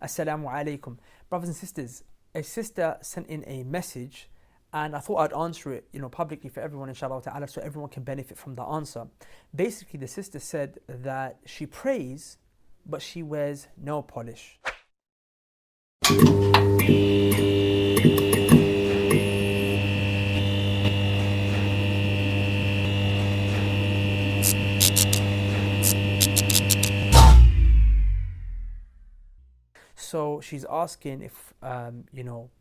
Assalamu alaikum. Brothers and sisters, a sister sent in a message and I thought I'd answer it, publicly for everyone, inshallah ta'ala, so everyone can benefit from the answer. Basically, the sister said that she prays, but she wears nail polish. So she's asking if,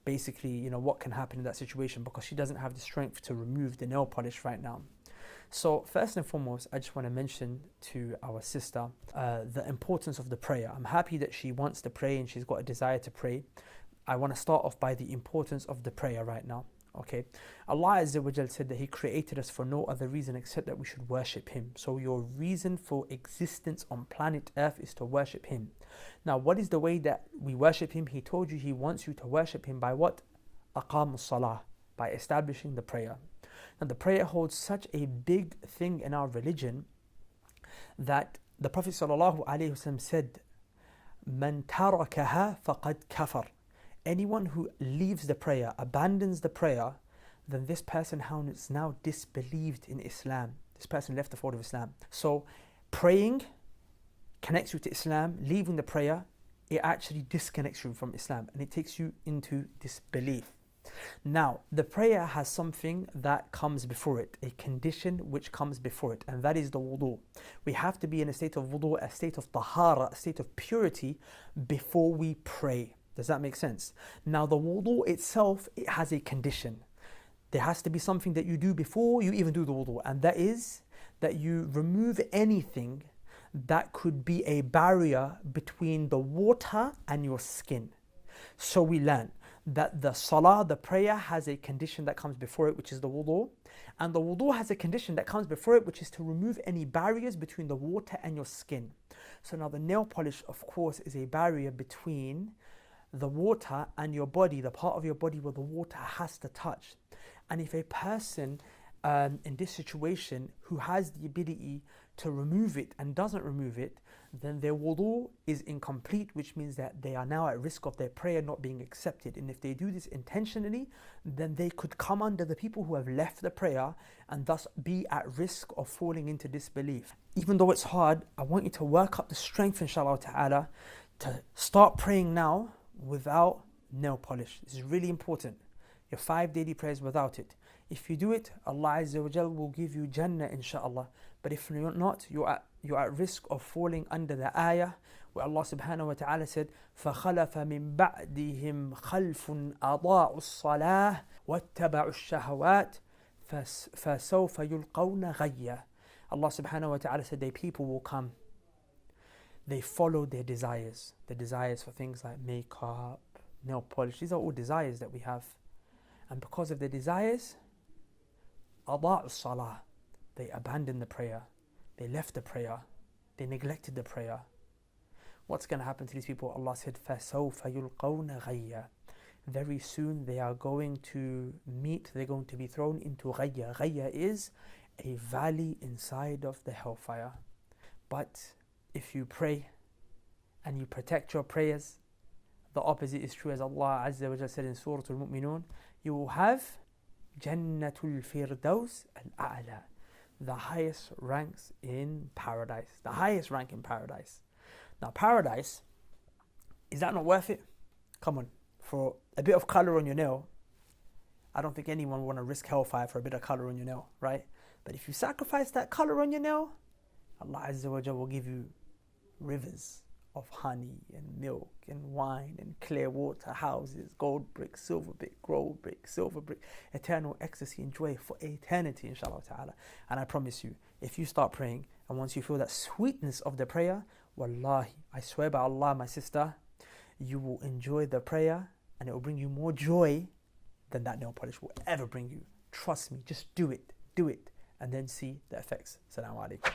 basically, what can happen in that situation, because she doesn't have the strength to remove the nail polish right now. So first and foremost, I just want to mention to our sister the importance of the prayer. I'm happy that she wants to pray and she's got a desire to pray. I want to start off by the importance of the prayer right now. Okay, Allah Azza wa Jal said that He created us for no other reason except that we should worship Him. So your reason for existence on planet Earth is to worship Him. Now, what is the way that we worship Him? He told you He wants you to worship Him by what? Aqamu salah, by establishing the prayer. Now, the prayer holds such a big thing in our religion that the Prophet ﷺ said, "Man tarakaha faqad kafar." Anyone who leaves the prayer, abandons the prayer, then this person has now disbelieved in Islam. This person left the fold of Islam. So praying connects you to Islam. Leaving the prayer, it actually disconnects you from Islam and it takes you into disbelief. Now, the prayer has something that comes before it, a condition which comes before it, and that is the wudu. We have to be in a state of wudu, a state of tahara, a state of purity before we pray. Does that make sense? Now, the wudu itself, it has a condition. There has to be something that you do before you even do the wudu, and that is that you remove anything that could be a barrier between the water and your skin. So we learn that the salah, the prayer, has a condition that comes before it, which is the wudu. And the wudu has a condition that comes before it, which is to remove any barriers between the water and your skin. So now the nail polish, of course, is a barrier between the water and your body, the part of your body where the water has to touch. And if a person in this situation who has the ability to remove it and doesn't remove it, then their wudu is incomplete, which means that they are now at risk of their prayer not being accepted. And if they do this intentionally, then they could come under the people who have left the prayer and thus be at risk of falling into disbelief. Even though it's hard, I want you to work up the strength, inshallah ta'ala, to start praying now without nail polish. This is really important. Your 5 daily prayers without it. If you do it, Allah Azza wa Jal will give you Jannah, inshaAllah. But if you're not, you're at risk of falling under the ayah where Allah subhanahu wa ta'ala said, فَخَلَفَ مِن بَعْدِهِمْ خَلْفٌ أَضَاعُوا الصَّلَاةَ وَاتَّبَعُوا الشَّهَوَاتِ فَسَوْفَ يُلْقَوْنَ غَيًّا. Allah subhanahu wa ta'ala said, "Their people will come. They follow their desires. The desires for things like makeup, nail polish. These are all desires that we have. And because of their desires, أَضَاعُوا الصَّلَاةَ, they abandoned the prayer. They left the prayer. They neglected the prayer. What's going to happen to these people? Allah said, فَسَوْفَ يُلْقَوْنَ غَيًّا. Very soon they are going to meet, they're going to be thrown into غَيَّا. غَيَّا is a valley inside of the hellfire. But if you pray and you protect your prayers, the opposite is true, as Allah Azza wa Jalla said in Surah Al-Mu'minun, you will have Jannatul Firdaus Al-A'la, the highest ranks in paradise. The highest rank in paradise. Now, paradise, is that not worth it? Come on, for a bit of color on your nail, I don't think anyone would want to risk hellfire for a bit of color on your nail, right? But if you sacrifice that color on your nail, Allah Azza wa Jalla will give you rivers of honey and milk and wine and clear water, houses, gold brick, silver brick, gold brick, silver brick, eternal ecstasy and joy for eternity, inshallah ta'ala. And I promise you, if you start praying and once you feel that sweetness of the prayer, wallahi, I swear by Allah, my sister, you will enjoy the prayer and it will bring you more joy than that nail polish will ever bring you. Trust me, just do it, and then see the effects. Assalamu alaikum.